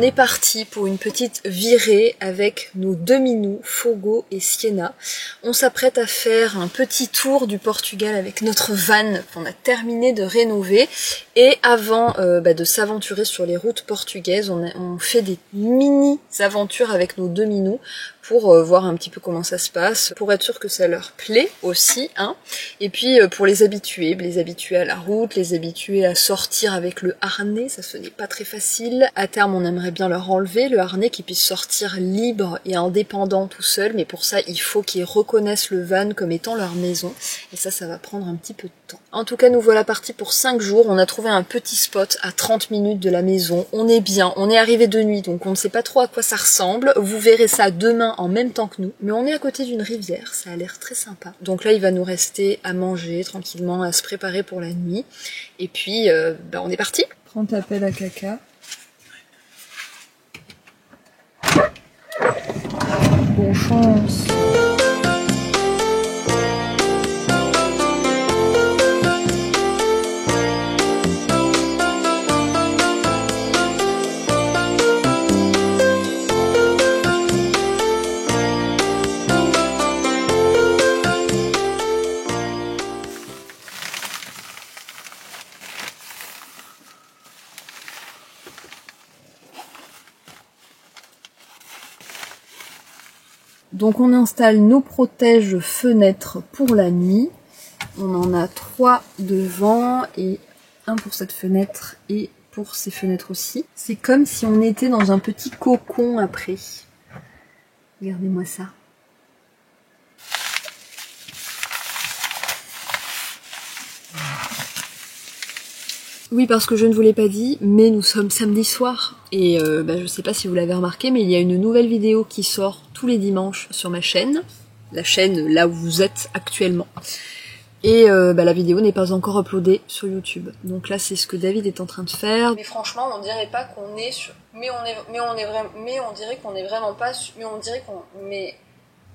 est parti pour une petite virée avec nos deux minous, Fogo et Sienna. On s'apprête à faire un petit tour du Portugal avec notre van qu'on a terminé de rénover. Et avant de s'aventurer sur les routes portugaises, on fait des mini-aventures avec nos deux minous pour voir un petit peu comment ça se passe, pour être sûr que ça leur plaît aussi, hein. Et puis pour les habituer à la route, les habituer à sortir avec le harnais, ça ce n'est pas très facile. À terme, on aimerait bien leur enlever le harnais, qu'ils puissent sortir libres et indépendants tout seuls, mais pour ça, il faut qu'ils reconnaissent le van comme étant leur maison, et ça va prendre un petit peu de temps. En tout cas, nous voilà partis pour 5 jours, on a trouvé un petit spot à 30 minutes de la maison, on est bien, on est arrivé de nuit, donc on ne sait pas trop à quoi ça ressemble, vous verrez ça demain en même temps que nous, mais on est à côté d'une rivière, ça a l'air très sympa. Donc là, il va nous rester à manger tranquillement, à se préparer pour la nuit, et puis on est parti. Prends ta pelle à caca. Bonne chance. Donc on installe nos protèges fenêtres pour la nuit. On en a 3 devant et un pour cette fenêtre et pour ces fenêtres aussi. C'est comme si on était dans un petit cocon après. Regardez-moi ça. Oui, parce que je ne vous l'ai pas dit, mais nous sommes samedi soir. Et je sais pas si vous l'avez remarqué, mais il y a une nouvelle vidéo qui sort tous les dimanches sur ma chaîne. La chaîne là où vous êtes actuellement. Et la vidéo n'est pas encore uploadée sur YouTube. Donc là, c'est ce que David est en train de faire. Mais franchement, on dirait pas qu'on est sur... Mais on dirait qu'on est vraiment pas sur... Mais on dirait qu'on... Mais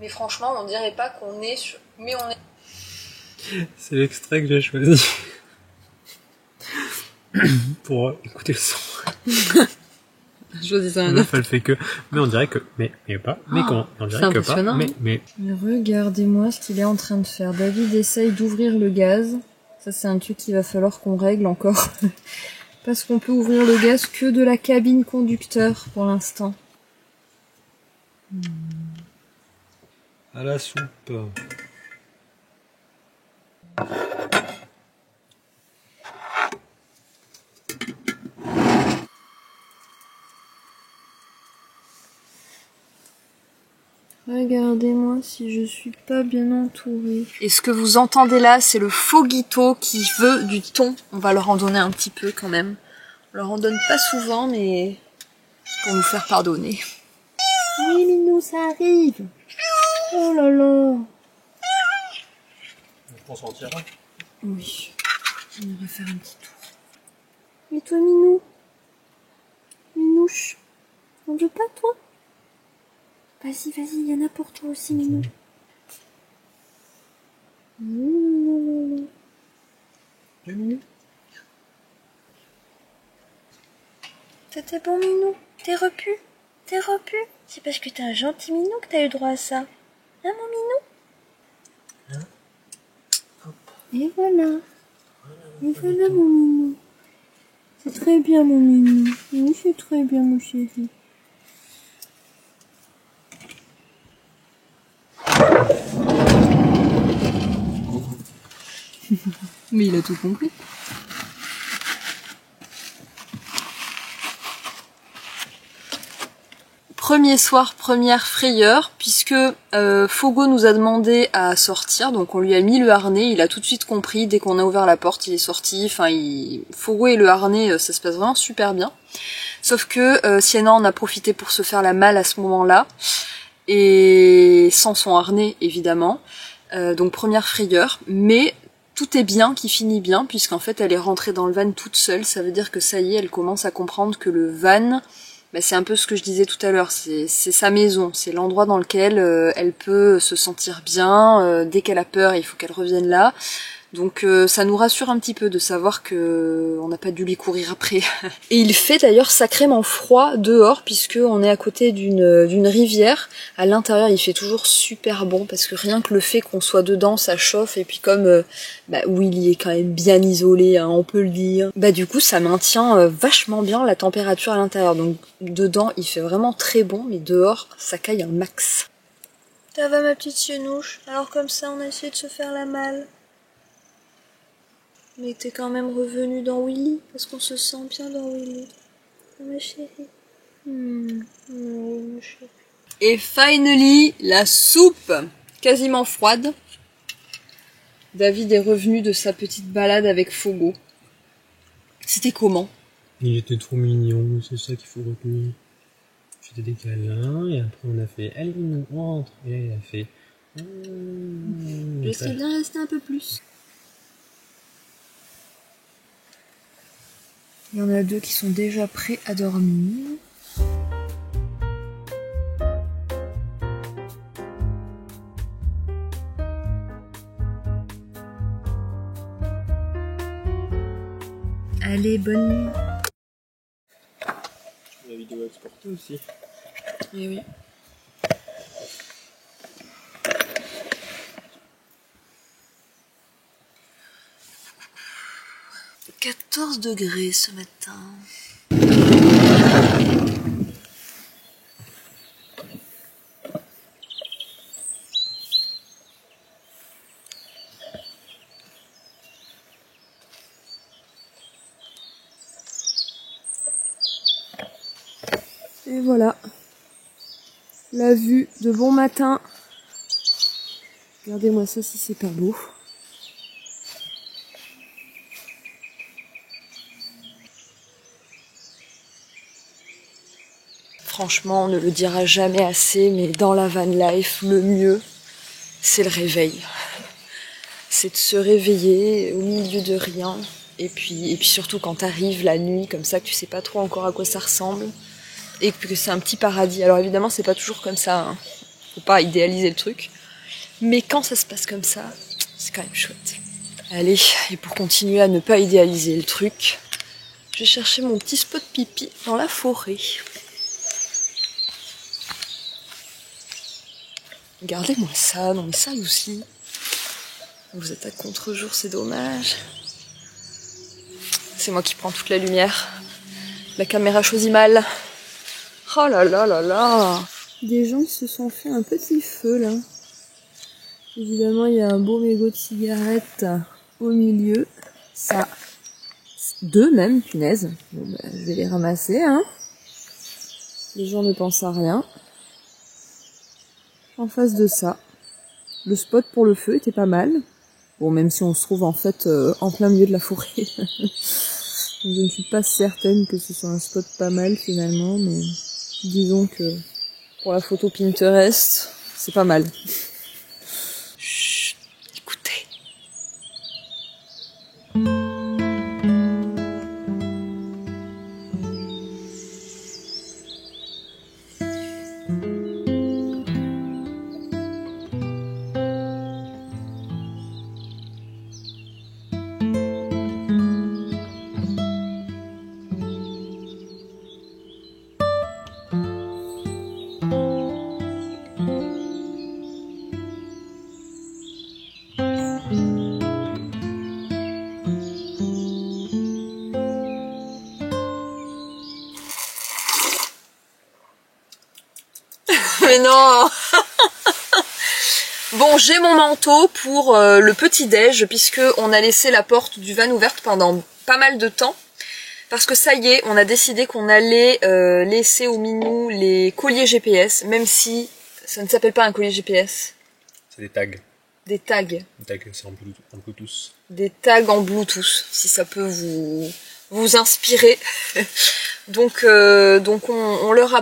franchement, on dirait pas qu'on est sur... Mais on est... C'est l'extrait que j'ai choisi. Pour écouter le son. Je choisis ça. La elle fait que, mais on dirait que, mais pas, mais comment, on dirait que pas, mais. Regardez-moi ce qu'il est en train de faire. David essaye d'ouvrir le gaz. Ça, c'est un truc qu'il va falloir qu'on règle encore. Parce qu'on peut ouvrir le gaz que de la cabine conducteur pour l'instant. À la soupe. Regardez-moi si je suis pas bien entourée. Et ce que vous entendez là, c'est le Foguito qui veut du thon. On va leur en donner un petit peu quand même. On leur en donne pas souvent, mais pour nous faire pardonner. Oui, Minou, ça arrive. Oh là là. On s'en tirera. Oui. On va faire un petit tour. Mais toi, Minou. Minouche. On veut pas, toi? Vas-y, il y en a pour toi aussi, Minou. T'étais bon, Minou? T'es repu? C'est parce que t'es un gentil Minou que t'as eu droit à ça. Hein, mon Minou? Et voilà. Et voilà, mon Minou. C'est très bien, mon Minou. Oui, c'est très bien, mon chéri. Mais il a tout compris. Premier soir, première frayeur, puisque Fogo nous a demandé à sortir, donc on lui a mis le harnais, il a tout de suite compris, dès qu'on a ouvert la porte, il est sorti, enfin, Fogo et le harnais, ça se passe vraiment super bien. Sauf que Sienna en a profité pour se faire la malle à ce moment-là, et sans son harnais, évidemment. Donc première frayeur, mais tout est bien qui finit bien, puisqu'en fait elle est rentrée dans le van toute seule, ça veut dire que ça y est, elle commence à comprendre que le van, c'est un peu ce que je disais tout à l'heure, c'est sa maison, c'est l'endroit dans lequel elle peut se sentir bien, dès qu'elle a peur il faut qu'elle revienne là, Donc ça nous rassure un petit peu de savoir que on n'a pas dû les courir après. Et il fait d'ailleurs sacrément froid dehors puisque on est à côté d'une rivière. À l'intérieur il fait toujours super bon parce que rien que le fait qu'on soit dedans ça chauffe et puis comme Willy est quand même bien isolé, hein, on peut le dire. Du coup ça maintient vachement bien la température à l'intérieur. Donc dedans il fait vraiment très bon mais dehors ça caille un max. Ça va ma petite chenouche? Alors comme ça on a essayé de se faire la malle. Mais t'es quand même revenu dans Willy, parce qu'on se sent bien dans Willy. Oh, ma chérie. Oui, ma chérie. Et finally, la soupe, quasiment froide. David est revenu de sa petite balade avec Fogo. C'était comment? Il était trop mignon, c'est ça qu'il faut retenir. C'était des câlins, et après on a fait, allez, nous rentre. Et là il a fait, je serais bien resté un peu plus. Il y en a deux qui sont déjà prêts à dormir. Allez, bonne nuit. La vidéo exportée aussi. Eh oui. « 14 degrés ce matin. » Et voilà. La vue de bon matin. Regardez-moi ça si c'est pas beau. Franchement, on ne le dira jamais assez, mais dans la van life, le mieux, c'est le réveil. C'est de se réveiller au milieu de rien. Et puis surtout quand t'arrives la nuit, comme ça, que tu sais pas trop encore à quoi ça ressemble. Et que c'est un petit paradis. Alors évidemment, c'est pas toujours comme ça. Hein. Faut pas idéaliser le truc. Mais quand ça se passe comme ça, c'est quand même chouette. Allez, et pour continuer à ne pas idéaliser le truc, je vais chercher mon petit spot pipi dans la forêt. Regardez-moi ça, non mais ça aussi. Vous êtes à contre-jour, c'est dommage. C'est moi qui prends toute la lumière. La caméra choisit mal. Oh là là là là. Des gens qui se sont fait un petit feu là. Évidemment, il y a un beau mégot de cigarette au milieu. Ça. Deux même, punaise. Bon, je vais les ramasser, hein. Les gens ne pensent à rien. En face de ça, le spot pour le feu était pas mal. Bon, même si on se trouve en fait en plein milieu de la forêt. Je ne suis pas certaine que ce soit un spot pas mal finalement, mais disons que pour la photo Pinterest, c'est pas mal. Chut, écoutez. Mais non. Bon, j'ai mon manteau pour le petit-déj, puisque on a laissé la porte du van ouverte pendant pas mal de temps. Parce que ça y est, on a décidé qu'on allait laisser au minou les colliers GPS, même si ça ne s'appelle pas un collier GPS. C'est des tags. Des tags. Des tags, c'est en Bluetooth. Des tags en Bluetooth, si ça peut vous inspirer. Donc on leur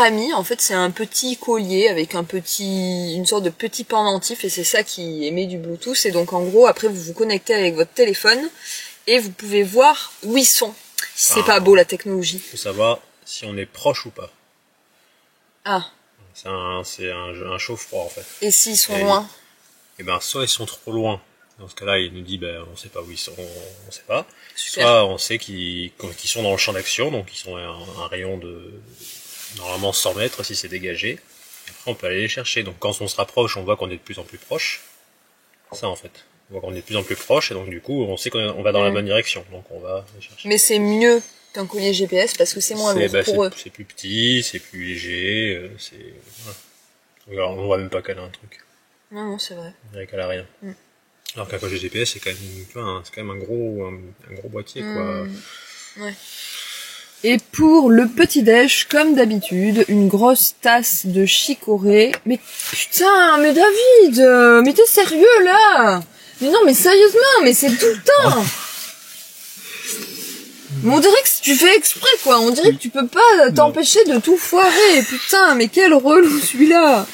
a mis, en fait c'est un petit collier avec une sorte de petit pendentif et c'est ça qui émet du Bluetooth et donc en gros après vous vous connectez avec votre téléphone et vous pouvez voir où ils sont. C'est pas beau la technologie. Faut savoir si on est proche ou pas. Ah. C'est un chaud-froid en fait. Et s'ils sont loin? Et ben soit ils sont trop loin, Dans ce cas-là, il nous dit, on sait pas où ils sont, on sait pas. Super. Soit on sait qu'ils sont dans le champ d'action, donc ils sont à un rayon de, normalement 100 mètres si c'est dégagé. Et après, on peut aller les chercher. Donc quand on se rapproche, on voit qu'on est de plus en plus proche. Ça, en fait. On voit qu'on est de plus en plus proche, et donc du coup, on sait qu'on va dans la bonne direction. Donc on va les chercher. Mais c'est mieux qu'un collier GPS parce que c'est moins lourd pour eux. C'est plus petit, c'est plus léger, voilà. Alors, on voit même pas qu'elle a un truc. Non, c'est vrai. On dirait qu'elle a rien. Alors qu'un collier GPS, c'est quand même un gros boîtier, quoi. Ouais. Et pour le petit-déj, comme d'habitude, une grosse tasse de chicorée. Mais putain, mais David, mais t'es sérieux là? Mais non, mais sérieusement, mais c'est tout le temps. Mais on dirait que tu fais exprès, quoi. On dirait que tu peux pas t'empêcher de tout foirer. Putain, mais quel relou celui-là.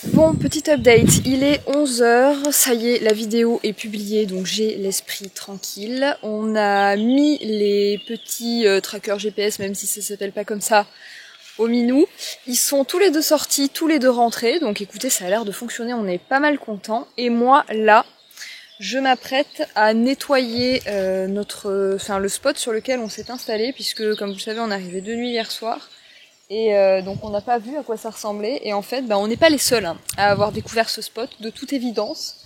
Bon, petit update, il est 11h, ça y est, la vidéo est publiée, donc j'ai l'esprit tranquille. On a mis les petits trackers GPS, même si ça s'appelle pas comme ça, au minou. Ils sont tous les deux sortis, tous les deux rentrés, donc écoutez, ça a l'air de fonctionner, on est pas mal contents. Et moi, là, je m'apprête à nettoyer le spot sur lequel on s'est installé, puisque, comme vous le savez, on est arrivé de nuit hier soir. Et donc on n'a pas vu à quoi ça ressemblait, et en fait on n'est pas les seuls à avoir découvert ce spot, de toute évidence,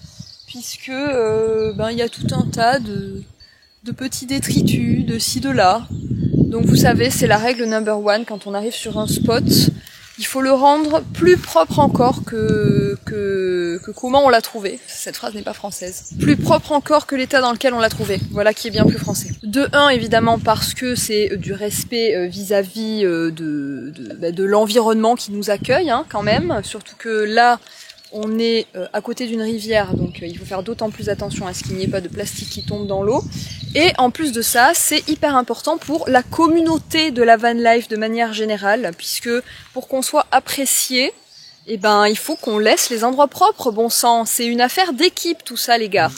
puisque il y a tout un tas de petits détritus, de ci, de là. Donc vous savez, c'est la règle number one, quand on arrive sur un spot, il faut le rendre plus propre encore que comment on l'a trouvé. Cette phrase n'est pas française. Plus propre encore que l'état dans lequel on l'a trouvé. Voilà qui est bien plus français. De un, évidemment, parce que c'est du respect vis-à-vis de l'environnement qui nous accueille, quand même. Surtout que là, on est à côté d'une rivière, donc il faut faire d'autant plus attention à ce qu'il n'y ait pas de plastique qui tombe dans l'eau. Et en plus de ça, c'est hyper important pour la communauté de la van life de manière générale, puisque pour qu'on soit apprécié, il faut qu'on laisse les endroits propres, bon sang. C'est une affaire d'équipe tout ça, les gars.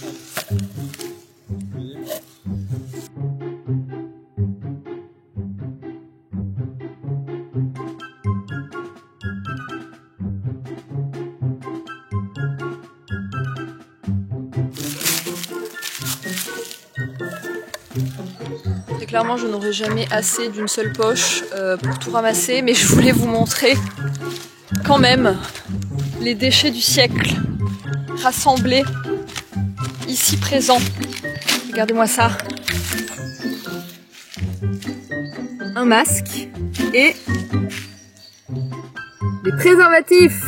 Très clairement, je n'aurai jamais assez d'une seule poche pour tout ramasser, mais je voulais vous montrer quand même les déchets du siècle rassemblés ici présents. Regardez-moi ça. Un masque et des préservatifs.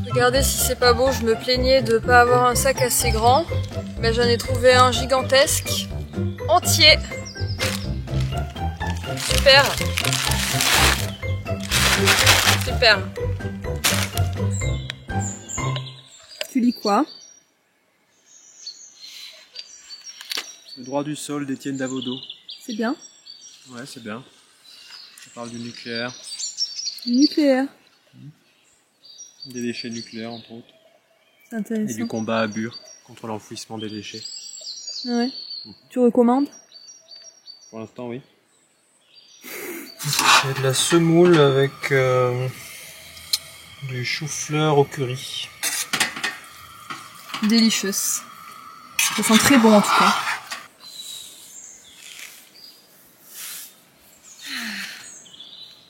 Regardez si c'est pas beau, je me plaignais de pas avoir un sac assez grand, mais j'en ai trouvé un gigantesque, entier. Super. Super. Tu lis quoi? Le droit du sol d'Étienne Davodo. C'est bien. Ouais, c'est bien. Ça parle du nucléaire. Du nucléaire. Des déchets nucléaires, entre autres. C'est intéressant. Et du combat à Bure contre l'enfouissement des déchets. Ouais. Tu recommandes? Pour l'instant, oui. Il y a de la semoule avec du chou-fleur au curry. Delicious. Ça sent très bon en tout cas.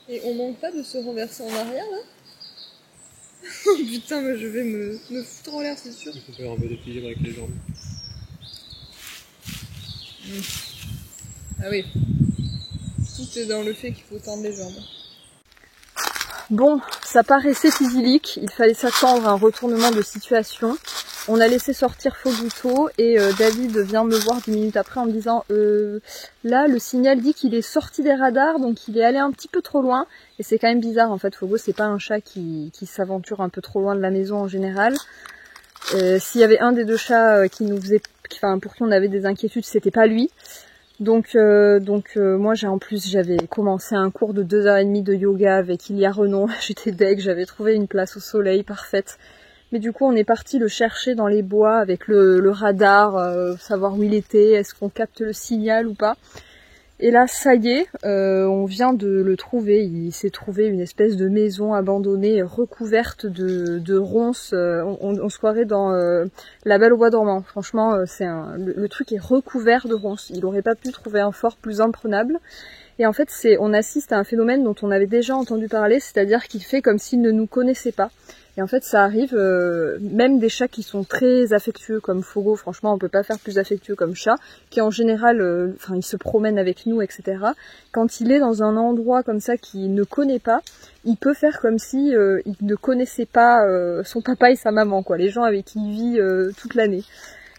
Et on manque pas de se renverser en arrière là? Putain, mais je vais me foutre en l'air, c'est sûr. Il faut faire un peu d'équilibre avec les jambes. Ah oui. Tout est dans le fait qu'il faut tendre les jambes. Bon, ça paraissait idyllique, il fallait s'attendre à un retournement de situation. On a laissé sortir Foguito et David vient me voir 10 minutes après en me disant là le signal dit qu'il est sorti des radars, donc il est allé un petit peu trop loin. Et c'est quand même bizarre en fait, Fogo c'est pas un chat qui s'aventure un peu trop loin de la maison en général. S'il y avait un des deux chats pour qui on avait des inquiétudes, c'était pas lui. Donc moi j'avais commencé un cours de 2h30 de yoga avec Ilia Renon, j'étais deg, j'avais trouvé une place au soleil parfaite. Mais du coup on est parti le chercher dans les bois avec le radar, savoir où il était, est-ce qu'on capte le signal ou pas. Et là, ça y est, on vient de le trouver. Il s'est trouvé une espèce de maison abandonnée recouverte de ronces. On se croirait dans La Belle au bois dormant. Franchement, le truc est recouvert de ronces. Il n'aurait pas pu trouver un fort plus imprenable. Et en fait, on assiste à un phénomène dont on avait déjà entendu parler, c'est-à-dire qu'il fait comme s'il ne nous connaissait pas. Et en fait, ça arrive, même des chats qui sont très affectueux comme Fogo, franchement, on peut pas faire plus affectueux comme chat, qui en général, il se promène avec nous, etc. Quand il est dans un endroit comme ça qu'il ne connaît pas, il peut faire comme si il ne connaissait pas son papa et sa maman, quoi, les gens avec qui il vit toute l'année.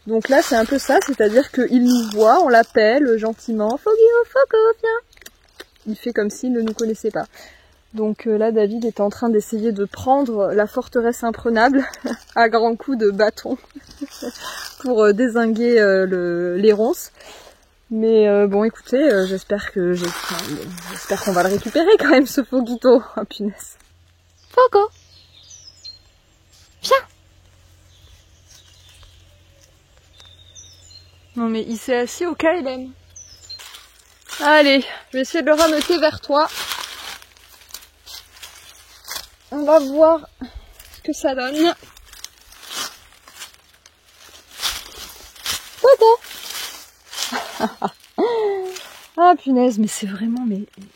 Donc là, c'est un peu ça, c'est-à-dire qu'il nous voit, on l'appelle gentiment, Fogo, viens. Il fait comme s'il ne nous connaissait pas. Donc là, David est en train d'essayer de prendre la forteresse imprenable à grands coups de bâton pour dézinguer les ronces. Mais bon, écoutez, j'espère qu'on va le récupérer quand même, ce Foguito. Oh punaise. Fogo, viens. Non mais il s'est assis au KLM. Allez, je vais essayer de le rameuter vers toi. On va voir ce que ça donne. Ah punaise, mais c'est vraiment,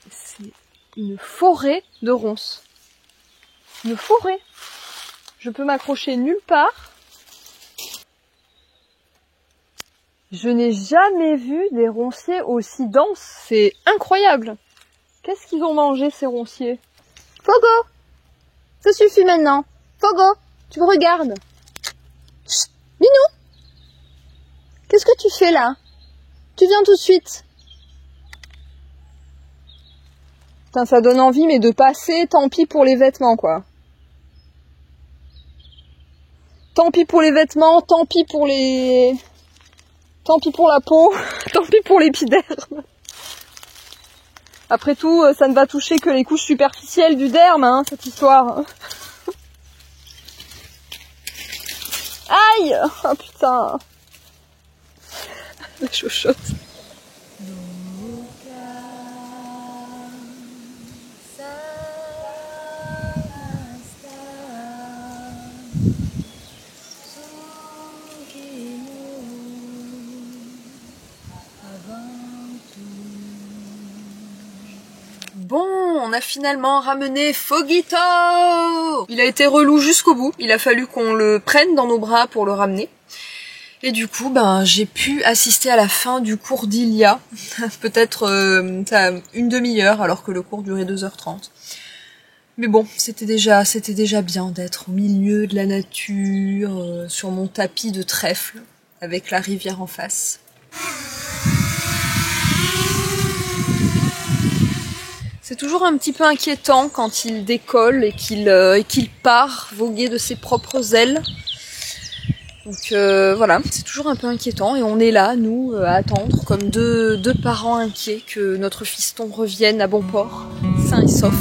c'est une forêt de ronces. Une forêt. Je peux m'accrocher nulle part. Je n'ai jamais vu des ronciers aussi denses. C'est incroyable. Qu'est-ce qu'ils ont mangé, ces ronciers? Fogo! Ça suffit maintenant. Fogo, tu me regardes. Chut, Minou, qu'est-ce que tu fais là? Tu viens tout de suite. Putain, ça donne envie, mais de passer, tant pis pour les vêtements, quoi. Tant pis pour les vêtements, tant pis pour les... Tant pis pour la peau, tant pis pour l'épiderme. Après tout, ça ne va toucher que les couches superficielles du derme, hein, cette histoire. Aïe! Oh putain! La chochotte. Bon, on a finalement ramené Foguito! Il a été relou jusqu'au bout, il a fallu qu'on le prenne dans nos bras pour le ramener. Et du coup, j'ai pu assister à la fin du cours d'Ilia, peut-être une demi-heure alors que le cours durait 2h30. Mais bon, c'était déjà bien d'être au milieu de la nature, sur mon tapis de trèfle, avec la rivière en face. C'est toujours un petit peu inquiétant quand il décolle et qu'il part voguer de ses propres ailes. Donc voilà, c'est toujours un peu inquiétant et on est là, nous, à attendre comme deux parents inquiets que notre fiston revienne à bon port, sain et sauf.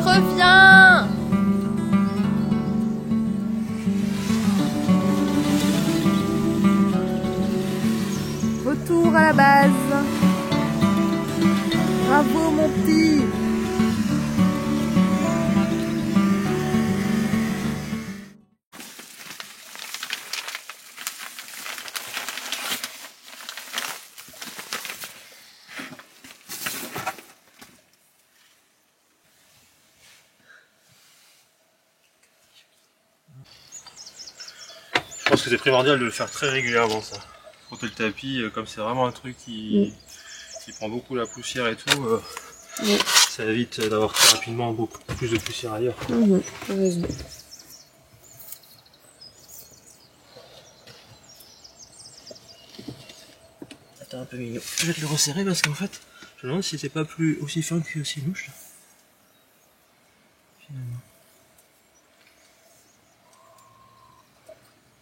Reviens! Retour à la base. Bravo mon petit. Je pense que c'est primordial de le faire très régulièrement, ça. Frotter le tapis, comme c'est vraiment un truc qui prend beaucoup la poussière et tout, ça évite d'avoir très rapidement beaucoup plus de poussière ailleurs. T'as raison. Attends un peu Minou, je vais te le resserrer parce qu'en fait, je me demande si c'est pas plus aussi fin que ces mouches.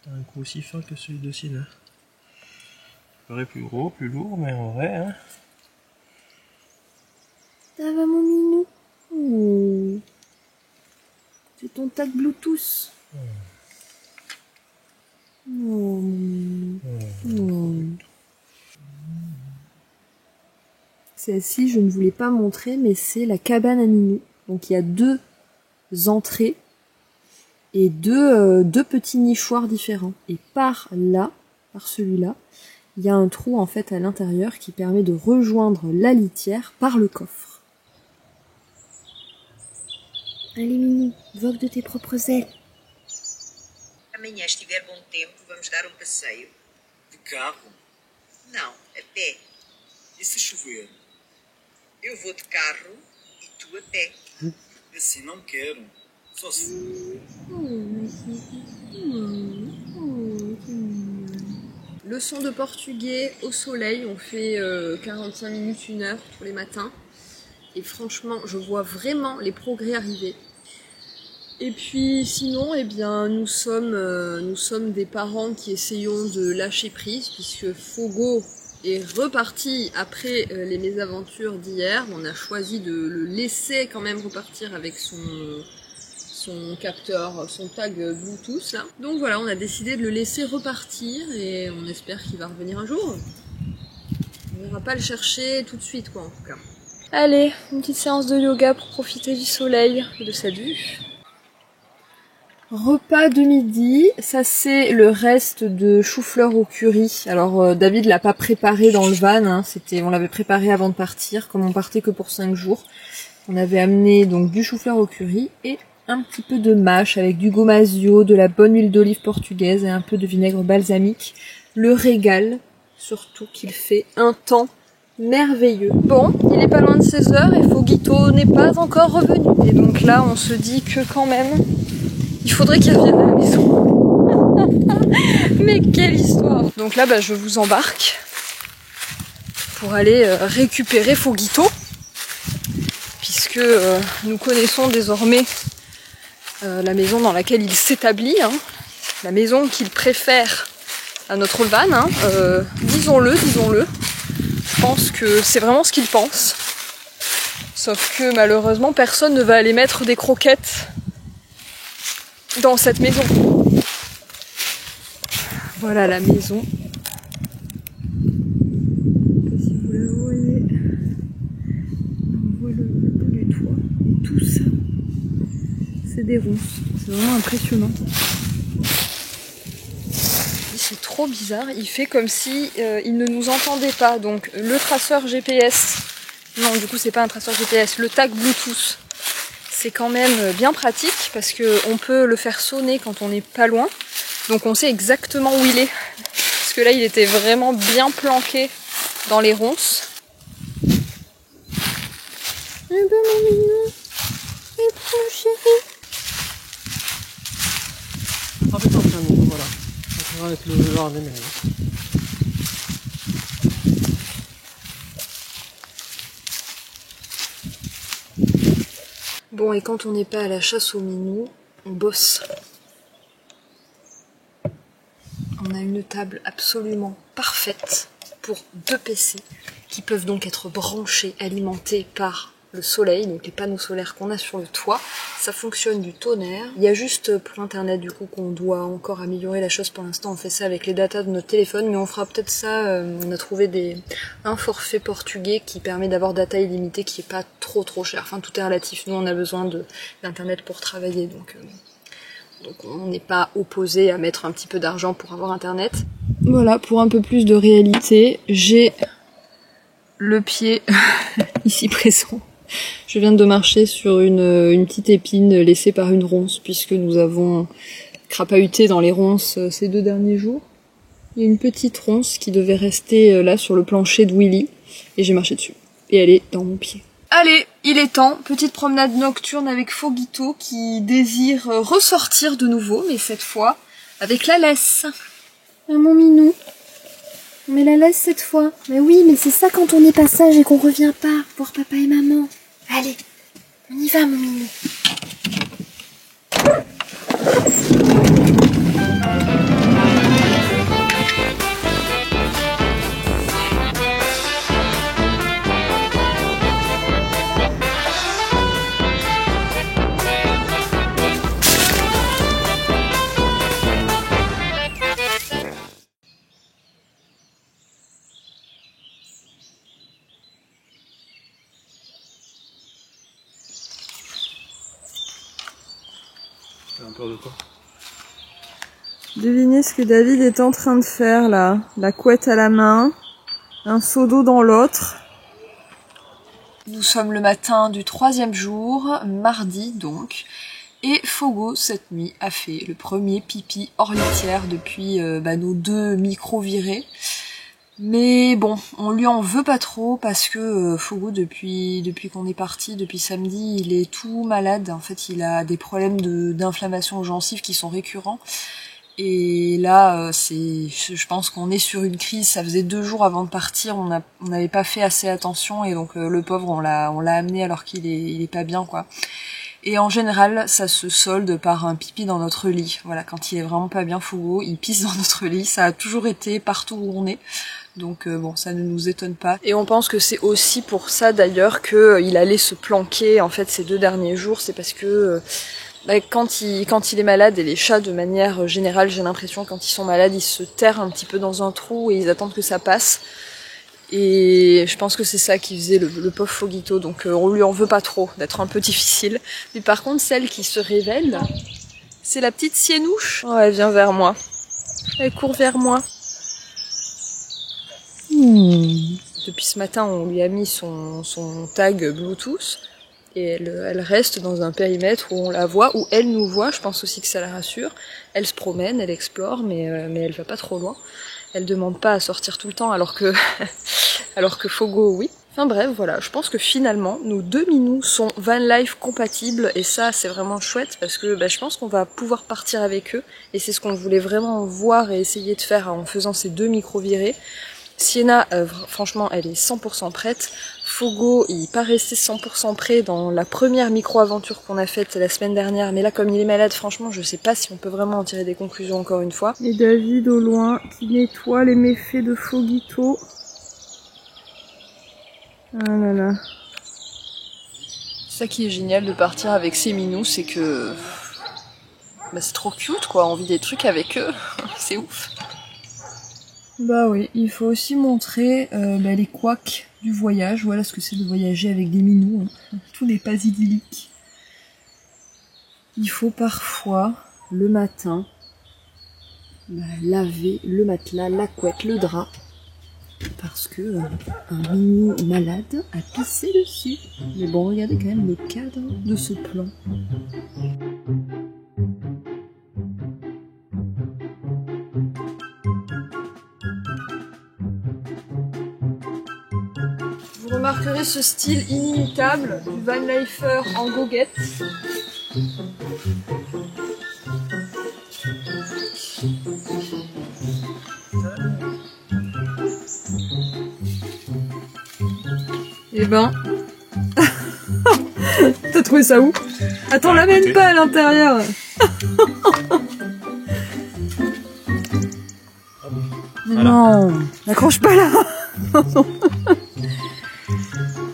T'as un coup aussi fin que celui de Sienna. Il paraît plus gros, plus lourd, mais en vrai, hein. Ça va mon minou? Oh. C'est ton tag Bluetooth. Oh mon minou. Oh. Celle-ci, je ne vous l'ai pas montrée, mais c'est la cabane à minou. Donc il y a 2 entrées et deux petits nichoirs différents. Et par là, par celui-là, il y a un trou en fait à l'intérieur qui permet de rejoindre la litière par le coffre. Allez Minou, vogue de tes propres ailes. Amanhã estiver bom tempo, vamos dar passeio. De carro? Não, a pé. E se chover? Eu vou de carro e tu a pé. Assim não quero. Só se... Leçon de portugais au soleil, on fait 45 minutes, 1 heure tous les matins. Et franchement, je vois vraiment les progrès arriver. Et puis sinon, eh bien, nous sommes des parents qui essayons de lâcher prise, puisque Fogo est reparti après les mésaventures d'hier. On a choisi de le laisser quand même repartir avec son capteur, son tag Bluetooth là. Donc voilà, on a décidé de le laisser repartir et on espère qu'il va revenir un jour. On n'ira pas le chercher tout de suite quoi en tout cas. Allez, une petite séance de yoga pour profiter du soleil et de cette vue. Repas de midi, ça c'est le reste de chou-fleur au curry. Alors David l'a pas préparé dans le van, hein. On l'avait préparé avant de partir, comme on partait que pour 5 jours. On avait amené donc du chou-fleur au curry et un petit peu de mâche avec du gomasio, de la bonne huile d'olive portugaise et un peu de vinaigre balsamique. Le régal, surtout qu'il fait un temps merveilleux. Bon, il est pas loin de 16h et Foguito n'est pas encore revenu. Et donc là, on se dit que quand même, il faudrait qu'il revienne à la maison. Mais quelle histoire! Donc là, je vous embarque pour aller récupérer Foguito, puisque nous connaissons désormais la maison dans laquelle il s'établit, hein, la maison qu'il préfère à notre van, hein, disons-le. Je pense que c'est vraiment ce qu'il pense. Sauf que malheureusement, personne ne va aller mettre des croquettes dans cette maison. Voilà la maison. Si vous la voyez, on voit le bout du toit. Et tout ça, c'est des ronces. C'est vraiment impressionnant. C'est trop bizarre. Il fait comme si il ne nous entendait pas. Donc le traceur GPS, non du coup c'est pas un traceur GPS, le tag Bluetooth, c'est quand même bien pratique parce que on peut le faire sonner quand on n'est pas loin. Donc on sait exactement où il est. Parce que là il était vraiment bien planqué dans les ronces. Eh ben mon mignon, et mon chéri. Voilà. On va avec le jardin. Bon, et quand on n'est pas à la chasse aux minous, on bosse. On a une table absolument parfaite pour 2 PC qui peuvent donc être branchés, alimentés par le soleil, donc les panneaux solaires qu'on a sur le toit. Ça fonctionne du tonnerre. Il y a juste pour internet du coup qu'on doit encore améliorer la chose. Pour l'instant on fait ça avec les datas de notre téléphone, mais on fera peut-être ça. On a trouvé un forfait portugais qui permet d'avoir data illimitée qui est pas trop cher. Enfin tout est relatif. Nous on a besoin d'internet pour travailler, donc on n'est pas opposé à mettre un petit peu d'argent pour avoir internet. Voilà, pour un peu plus de réalité, j'ai le pied ici présent. Je viens de marcher sur une petite épine laissée par une ronce, puisque nous avons crapahuté dans les ronces ces 2 derniers jours. Il y a une petite ronce qui devait rester là sur le plancher de Willy, et j'ai marché dessus. Et elle est dans mon pied. Allez, il est temps, petite promenade nocturne avec Foguito qui désire ressortir de nouveau, mais cette fois avec la laisse. Ah, mon minou, on met la laisse cette fois. Mais oui, mais c'est ça quand on est pas sage et qu'on revient pas voir papa et maman. Allez, on y va mon minou. a peur de quoi? Devinez ce que David est en train de faire là. La couette à la main, un seau d'eau dans l'autre. Nous sommes le matin du 3e jour, mardi donc, et Fogo cette nuit a fait le premier pipi hors litière depuis nos 2 micro-virées. Mais bon, on lui en veut pas trop parce que Fogo depuis qu'on est parti, depuis samedi, il est tout malade. En fait, il a des problèmes d'inflammation aux gencives qui sont récurrents. Et là, je pense qu'on est sur une crise. Ça faisait 2 jours avant de partir, on n'avait pas fait assez attention et donc le pauvre, on l'a amené alors qu'il est pas bien quoi. Et en général, ça se solde par un pipi dans notre lit. Voilà, quand il est vraiment pas bien, Fogo, il pisse dans notre lit. Ça a toujours été partout où on est. Donc bon, ça ne nous étonne pas. Et on pense que c'est aussi pour ça d'ailleurs qu'il allait se planquer en fait ces 2 derniers jours. C'est parce que quand il est malade, et les chats de manière générale, j'ai l'impression quand ils sont malades, ils se terrent un petit peu dans un trou et ils attendent que ça passe. Et je pense que c'est ça qui faisait le pauvre Foguito. Donc on lui en veut pas trop d'être un peu difficile. Mais par contre, celle qui se révèle, c'est la petite Sienouche. Oh, elle vient vers moi. Elle court vers moi. Depuis ce matin, on lui a mis son tag Bluetooth et elle reste dans un périmètre où on la voit, où elle nous voit. Je pense aussi que ça la rassure. Elle se promène, elle explore, mais elle va pas trop loin. Elle demande pas à sortir tout le temps, alors que Fogo, oui. Enfin bref, voilà, je pense que finalement, nos 2 minous sont van life compatibles, et ça, c'est vraiment chouette, parce que je pense qu'on va pouvoir partir avec eux, et c'est ce qu'on voulait vraiment voir et essayer de faire en faisant ces 2 micro-virées. Sienna, franchement, elle est 100% prête. Fogo, il est pas resté 100% prêt dans la première micro-aventure qu'on a faite la semaine dernière, mais là, comme il est malade, franchement, je sais pas si on peut vraiment en tirer des conclusions encore une fois. Et David au loin qui nettoie les méfaits de Foguito. Ah là là. Ça qui est génial de partir avec ces minous, c'est que c'est trop cute quoi, on vit des trucs avec eux, c'est ouf. Bah oui, il faut aussi montrer les couacs du voyage, voilà ce que c'est de voyager avec des minous, hein. Tout n'est pas idyllique. Il faut parfois, le matin, laver le matelas, la couette, le drap, parce que un minou malade a pissé dessus. Mais bon, regardez quand même le cadre de ce plan. Vous remarquerez ce style inimitable du van lifer en goguette. Eh ben, t'as trouvé ça où? Attends, l'amène pas à l'intérieur. Voilà. Non, n'accroche pas là.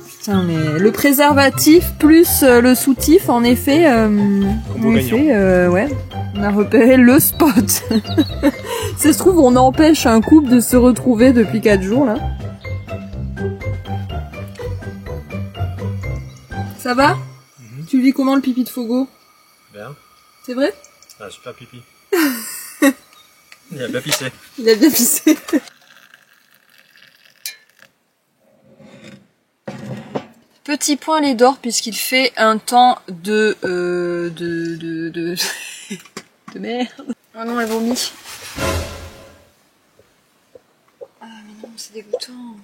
Putain, mais le préservatif plus le soutif, en effet, ouais, on a repéré le spot. Ça se trouve, on empêche un couple de se retrouver depuis 4 jours là. Ça va? Tu vis comment le pipi de Fogo? Bien. C'est vrai? Ah, super pipi. Il a bien pissé. Il a bien pissé. Petit point les dors puisqu'il fait un temps de merde. Ah non, elle vomit. Ah mais non, c'est dégoûtant.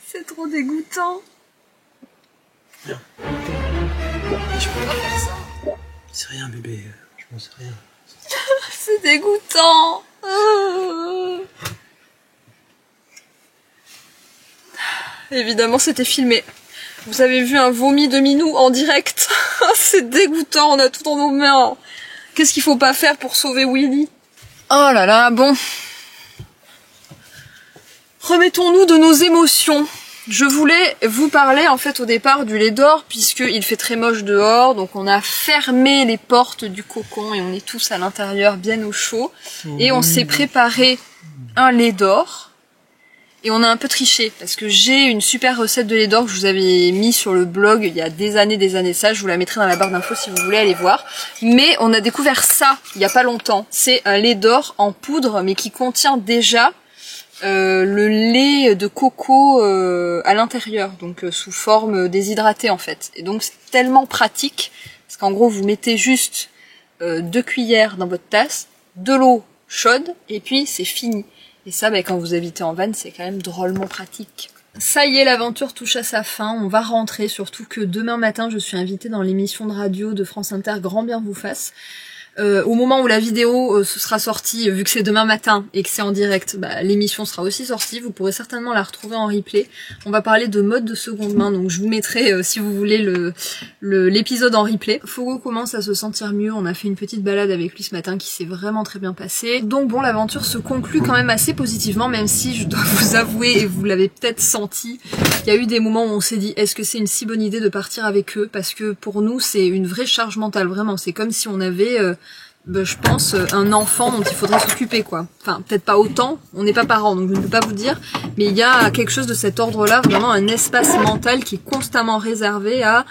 C'est trop dégoûtant. Bien. Je peux pas faire ça. C'est rien bébé, je m'en sais rien. C'est dégoûtant. Évidemment c'était filmé. Vous avez vu un vomi de minou en direct. C'est dégoûtant, on a tout dans nos mains. Qu'est-ce qu'il faut pas faire pour sauver Willy? Oh là là, bon. Remettons-nous de nos émotions. Je voulais vous parler en fait au départ du lait d'or puisqu'il fait très moche dehors, donc on a fermé les portes du cocon et on est tous à l'intérieur bien au chaud. Et on s'est préparé un lait d'or et on a un peu triché parce que j'ai une super recette de lait d'or que je vous avais mis sur le blog il y a des années ça, je vous la mettrai dans la barre d'infos si vous voulez aller voir. Mais on a découvert ça il y a pas longtemps, c'est un lait d'or en poudre mais qui contient déjà le lait de coco à l'intérieur, donc sous forme déshydratée en fait. Et donc c'est tellement pratique, parce qu'en gros vous mettez juste 2 cuillères dans votre tasse, de l'eau chaude, et puis c'est fini. Et ça, quand vous habitez en van, c'est quand même drôlement pratique. Ça y est, l'aventure touche à sa fin, on va rentrer, surtout que demain matin je suis invitée dans l'émission de radio de France Inter Grand Bien vous fasse. Au moment où la vidéo se sera sortie, vu que c'est demain matin et que c'est en direct, l'émission sera aussi sortie, vous pourrez certainement la retrouver en replay. On va parler de mode de seconde main, donc je vous mettrai, si vous voulez, l'épisode en replay. Fogo commence à se sentir mieux, on a fait une petite balade avec lui ce matin qui s'est vraiment très bien passée. Donc bon, l'aventure se conclut quand même assez positivement, même si je dois vous avouer, et vous l'avez peut-être senti, il y a eu des moments où on s'est dit, est-ce que c'est une si bonne idée de partir avec eux? Parce que pour nous, c'est une vraie charge mentale, vraiment. C'est comme si on avait... je pense un enfant dont il faudrait s'occuper quoi. Enfin peut-être pas autant, on n'est pas parents donc je ne peux pas vous dire, mais il y a quelque chose de cet ordre-là, vraiment un espace mental qui est constamment réservé à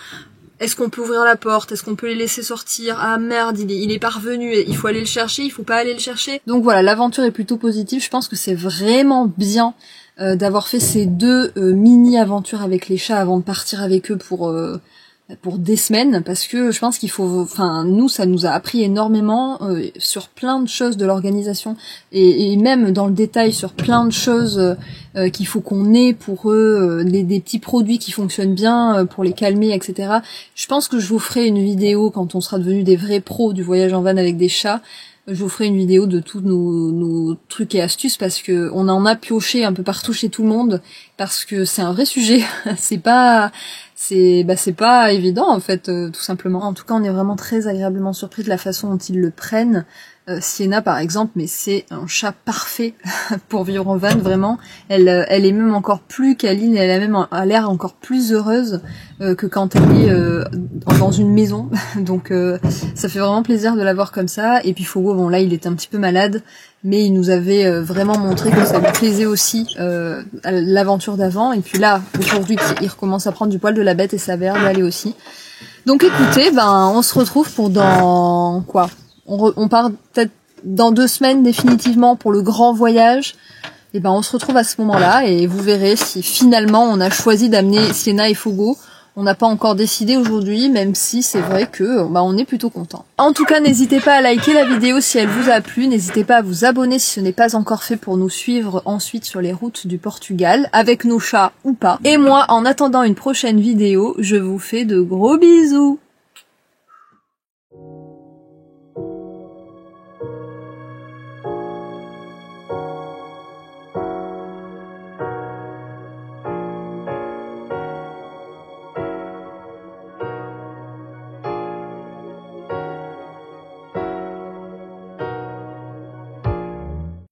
est-ce qu'on peut ouvrir la porte, est-ce qu'on peut les laisser sortir, ah merde il est parvenu, il faut aller le chercher, il faut pas aller le chercher. Donc voilà, l'aventure est plutôt positive, je pense que c'est vraiment bien d'avoir fait ces 2 mini-aventures avec les chats avant de partir avec eux pour des semaines, parce que je pense qu'il faut, enfin nous ça nous a appris énormément sur plein de choses de l'organisation et même dans le détail sur plein de choses qu'il faut qu'on ait pour eux, des petits produits qui fonctionnent bien pour les calmer, etc. Je pense que je vous ferai une vidéo quand on sera devenus des vrais pros du voyage en van avec des chats. Je vous ferai une vidéo de tous nos trucs et astuces parce que on en a pioché un peu partout chez tout le monde parce que c'est un vrai sujet. c'est pas évident en fait, tout simplement. En tout cas, on est vraiment très agréablement surpris de la façon dont ils le prennent. Sienna par exemple, mais c'est un chat parfait pour vivre en van, vraiment. Elle est même encore plus câline, elle a même l'air encore plus heureuse que quand elle est dans une maison. Donc ça fait vraiment plaisir de la voir comme ça. Et puis Fogo, bon là il était un petit peu malade, mais il nous avait vraiment montré que ça lui plaisait aussi l'aventure d'avant. Et puis là, aujourd'hui, il recommence à prendre du poil de la bête et ça a l'air d'aller aussi. Donc écoutez, on se retrouve pour dans quoi ? On part peut-être dans 2 semaines définitivement pour le grand voyage. Et on se retrouve à ce moment-là et vous verrez si finalement on a choisi d'amener Sienna et Fogo. On n'a pas encore décidé aujourd'hui, même si c'est vrai que on est plutôt content. En tout cas, n'hésitez pas à liker la vidéo si elle vous a plu. N'hésitez pas à vous abonner si ce n'est pas encore fait pour nous suivre ensuite sur les routes du Portugal, avec nos chats ou pas. Et moi, en attendant une prochaine vidéo, je vous fais de gros bisous.